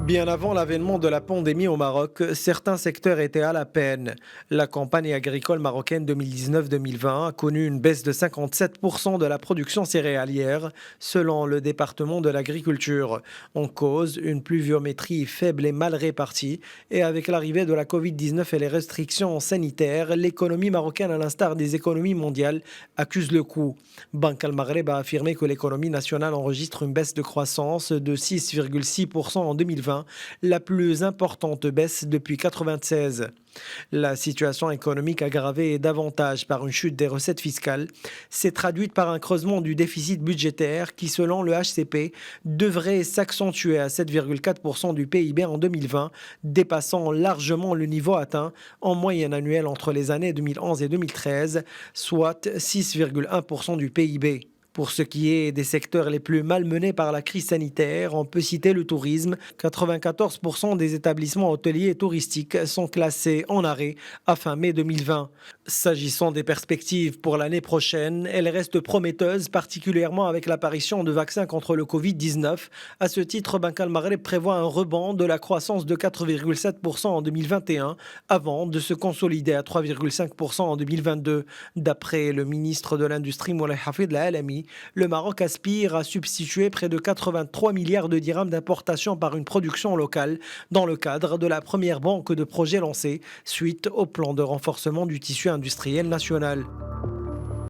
Bien avant l'avènement de la pandémie au Maroc, certains secteurs étaient à la peine. La campagne agricole marocaine 2019-2020 a connu une baisse de 57% de la production céréalière, selon le département de l'agriculture. En cause, une pluviométrie faible et mal répartie. Et avec l'arrivée de la Covid-19 et les restrictions sanitaires, l'économie marocaine, à l'instar des économies mondiales, accuse le coup. Banque al-Maghreb a affirmé que l'économie nationale enregistre une baisse de croissance de 6,6% en 2020, la plus importante baisse depuis 1996. La situation économique aggravée davantage par une chute des recettes fiscales s'est traduite par un creusement du déficit budgétaire qui, selon le HCP, devrait s'accentuer à 7,4% du PIB en 2020, dépassant largement le niveau atteint en moyenne annuelle entre les années 2011 et 2013, soit 6,1% du PIB. Pour ce qui est des secteurs les plus malmenés par la crise sanitaire, on peut citer le tourisme. 94% des établissements hôteliers et touristiques sont classés en arrêt à fin mai 2020. S'agissant des perspectives pour l'année prochaine, elles restent prometteuses, particulièrement avec l'apparition de vaccins contre le Covid-19. À ce titre, Banque al-Maghreb prévoit un rebond de la croissance de 4,7% en 2021, avant de se consolider à 3,5% en 2022. D'après le ministre de l'Industrie, Moulay Hafid Al-Alami, le Maroc aspire à substituer près de 83 milliards de dirhams d'importation par une production locale dans le cadre de la première banque de projets lancée suite au plan de renforcement du tissu industriel national.